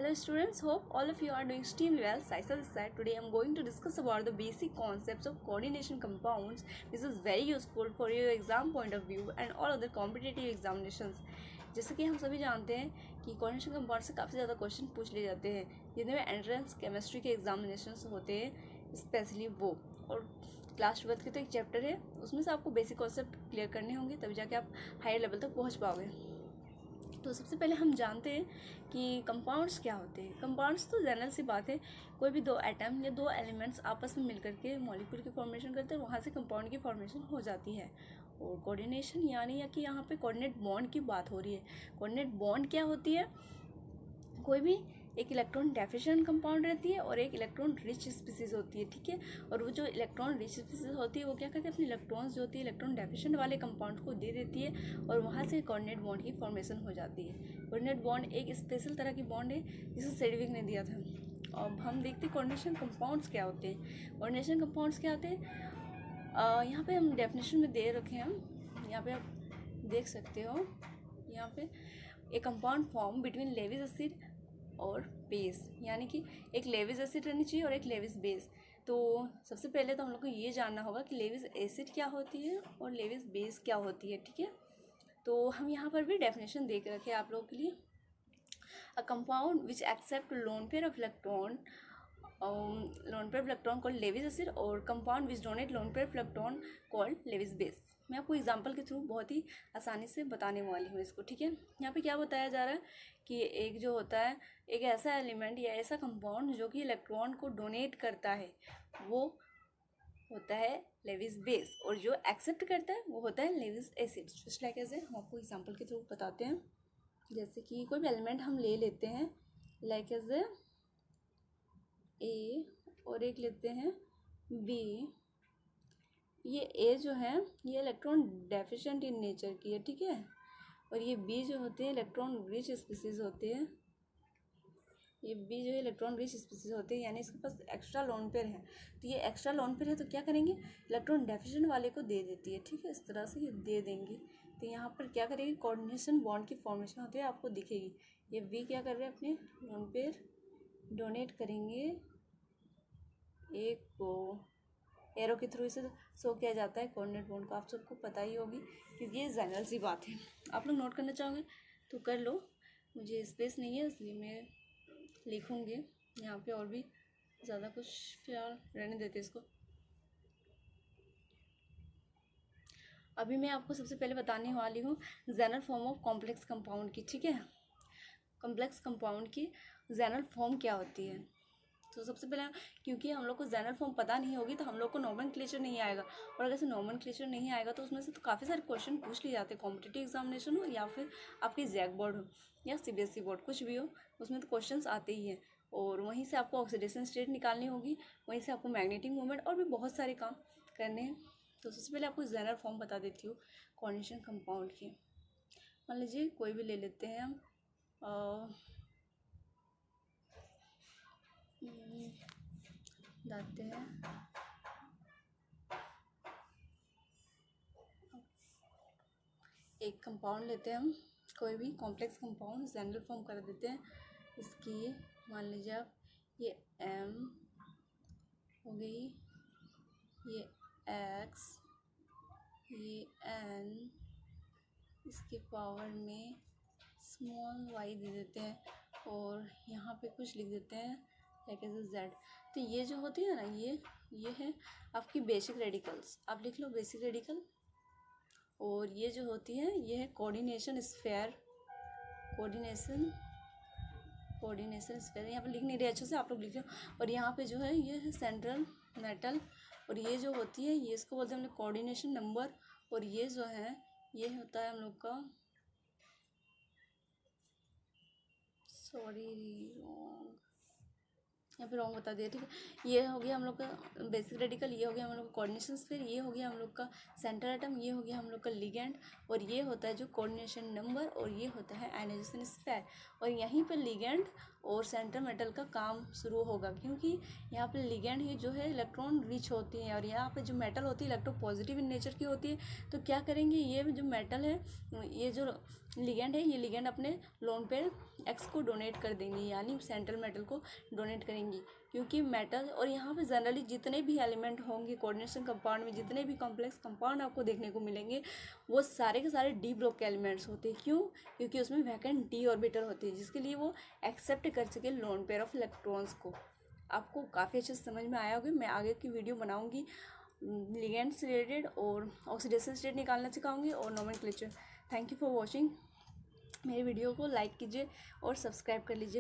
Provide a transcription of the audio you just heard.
Hello students, hope all of you are doing extremely well. Saisa this side. Today I am going to discuss about the basic concepts of coordination compounds. This is very useful for your exam point of view and all other competitive examinations. जैसे कि हम सभी जानते हैं कि coordination compound से काफ़ी ज़्यादा क्वेश्चन पूछ लिए जाते हैं जितने में एंट्रेंस केमिस्ट्री के एग्जामिनेशन होते हैं स्पेशली वो, और क्लास 12 के तो एक चैप्टर है उसमें से आपको बेसिक कॉन्सेप्ट क्लियर करने होंगे तभी जाके आप हायर लेवल तक पहुंच पाओगे। तो सबसे पहले हम जानते हैं कि कंपाउंड्स क्या होते हैं। कंपाउंड्स तो जनरल सी बात है, कोई भी दो एटम या दो एलिमेंट्स आपस में मिलकर के मॉलिक्यूल की फॉर्मेशन करते हैं, वहाँ से कंपाउंड की फॉर्मेशन हो जाती है। और कोऑर्डिनेशन यानी कि यहाँ पे कोऑर्डिनेट बॉन्ड की बात हो रही है। कोऑर्डिनेट बॉन्ड क्या होती है? कोई भी एक इलेक्ट्रॉन डेफिशिएंट कंपाउंड रहती है और एक इलेक्ट्रॉन रिच स्पीसीज होती है, ठीक है। और वो जो इलेक्ट्रॉन रिच स्पीसीज होती है वो क्या करती है, अपने इलेक्ट्रॉन्स जो होती है इलेक्ट्रॉन डेफिशिएंट वाले कंपाउंड को दे देती है और वहाँ से कोऑर्डिनेट बॉन्ड की फॉर्मेशन हो जाती है। कोऑर्डिनेट बॉन्ड एक स्पेशल तरह की बॉन्ड है जिसे सेडविक ने दिया था। अब हम देखते हैं कोऑर्डिनेशन कंपाउंड्स क्या होते हैं। कोऑर्डिनेशन कंपाउंड्स क्या होते हैं, यहाँ पे हम डेफिनेशन में दे रखे हैं, हम यहाँ पे आप देख सकते हो। यहाँ पे एक compound form between Levi's acid और बेस, यानी कि एक लेविस एसिड रहनी चाहिए और एक लेविस बेस। तो सबसे पहले तो हम लोग को ये जानना होगा कि लेविस एसिड क्या होती है और लेविस बेस क्या होती है, ठीक है। तो हम यहाँ पर भी डेफिनेशन दे के रखे आप लोगों के लिए। A compound which accept lone pair of electron called Lewis acid और compound which donate lone pair of electron called Lewis base. मैं आपको एग्जांपल के थ्रू बहुत ही आसानी से बताने वाली हूँ इसको, ठीक है। यहाँ पे क्या बताया जा रहा है कि एक जो होता है एक ऐसा एलिमेंट या ऐसा कंपाउंड जो कि इलेक्ट्रॉन को डोनेट करता है वो होता है लेविस बेस, और जो एक्सेप्ट करता है वो होता है लेविस एसिड। जस्ट लाइक ऐसे हम आपको एग्जांपल के थ्रू बताते हैं। जैसे कि कोई भी एलिमेंट हम ले लेते हैं, लाइक एज ए और एक लेते हैं बी। ये ए जो है ये इलेक्ट्रॉन डेफिशिएंट इन नेचर की है, ठीक है। और ये बी जो होते हैं इलेक्ट्रॉन रिच स्पीसीज होते हैं। ये बी जो है इलेक्ट्रॉन रिच स्पीसीज होते हैं, यानी इसके पास एक्स्ट्रा लोन पेयर है। तो ये एक्स्ट्रा लोन पेयर है तो क्या करेंगे, इलेक्ट्रॉन डेफिशिएंट वाले को दे देती है, ठीक है। इस तरह से ये दे देंगे। तो यहाँ पर क्या करेगी, कोऑर्डिनेशन बॉन्ड की फॉर्मेशन होती है, आपको दिखेगी। ये बी क्या कर रहे हैं, अपने लोन पेयर डोनेट करेंगे एक को, एरो के थ्रू इसे शो किया जाता है कोऑर्डिनेट बॉन्ड को। आप सबको पता ही होगी क्योंकि ये जनरल सी बात है। आप लोग नोट करना चाहोगे तो कर लो, मुझे स्पेस नहीं है इसलिए मैं लिखूँगी यहाँ पे, और भी ज़्यादा कुछ फिलहाल रहने देते इसको। अभी मैं आपको सबसे पहले बताने वाली हूँ general form of complex compound की, ठीक है। कॉम्प्लेक्स कंपाउंड की जनरल फॉर्म क्या होती है। तो सबसे पहले क्योंकि हम लोग को जनरल फॉर्म पता नहीं होगी तो हम लोग को नोमेनक्लेचर नहीं आएगा, और अगर से नोमेनक्लेचर नहीं आएगा तो उसमें से तो काफ़ी सारे क्वेश्चन पूछ लिए जाते हैं। कॉम्पिटिटिव एग्जामिनेशन हो या फिर आपकी जैक बोर्ड हो या सीबीएसई बोर्ड, कुछ भी हो, उसमें तो क्वेश्चंस आते ही हैं। और वहीं से आपको ऑक्सीडेशन स्टेट निकालनी होगी, वहीं से आपको मैग्नेटिक मूवमेंट और भी बहुत सारे काम करने हैं। तो सबसे पहले आपको जनरल फॉर्म बता देती हूँ कोऑर्डिनेशन कंपाउंड की। मान लीजिए कोई भी ले लेते हैं हम, लाते हैं एक कंपाउंड लेते हैं हम, कोई भी कॉम्प्लेक्स कंपाउंड जनरल फॉर्म कर देते हैं इसकी। मान लीजिए आप ये M हो गई, ये X, ये N, इसके पावर में स्मॉल y दे देते हैं और यहाँ पे कुछ लिख देते हैं लाइक एज Z। तो ये जो होती है ना, ये है आपकी बेसिक रेडिकल्स, आप लिख लो बेसिक रेडिकल। और ये जो होती है ये है कोऑर्डिनेशन स्फीयर, कोऑर्डिनेशन स्फीयर। यहाँ पे लिख नहीं रहे अच्छे से, आप लोग लिख लो। और यहाँ पे जो है ये है सेंट्रल मेटल, और ये जो होती है ये इसको बोलते हैं हम लोग कोऑर्डिनेशन नंबर। और ये जो है ये होता है हम लोग का, सॉरी रॉन्ग, यहाँ पे रॉन्ग बता दिया, ठीक है। ये हो गया हम लोग का बेसिक रेडिकल, ये हो गया हम लोग का कोऑर्डिनेशन स्फीयर, ये हो गया हम लोग का सेंट्रल एटम, ये हो गया हम लोग का लिगेंड, और ये होता है जो कोऑर्डिनेशन नंबर, और ये होता है आयनाइजेशन स्फीयर। और यहीं पर लिगेंड और सेंट्रल मेटल का काम शुरू होगा, क्योंकि यहाँ पे लिगेंड ही जो है इलेक्ट्रॉन रिच होती हैं और यहाँ पे जो मेटल होती है इलेक्ट्रो पॉजिटिव इन नेचर की होती है। तो क्या करेंगे, ये जो मेटल है, ये जो लिगेंड है, ये लिगेंड अपने लोन पेयर एक्स को डोनेट कर देंगी, यानी सेंट्रल मेटल को डोनेट करेंगी। क्योंकि मेटल और यहाँ पे जनरली जितने भी एलिमेंट होंगे कोऑर्डिनेशन कंपाउंड में, जितने भी कॉम्प्लेक्स कंपाउंड आपको देखने को मिलेंगे, वो सारे के सारे डी ब्लॉक के एलिमेंट्स होते हैं। क्यों? क्योंकि उसमें वैकेंट डी ऑर्बिटल होती है, जिसके लिए वो एक्सेप्ट कर सके लोन पेयर ऑफ इलेक्ट्रॉन्स को। आपको काफ़ी अच्छे से समझ में आया होगा। मैं आगे की वीडियो बनाऊंगी लिगेंड से रिलेटेड और ऑक्सीडेशन स्टेट निकालना सिखाऊंगी और nomenclature. Thank you for watching. मेरी वीडियो को लाइक कीजिए और सब्सक्राइब कर लीजिए।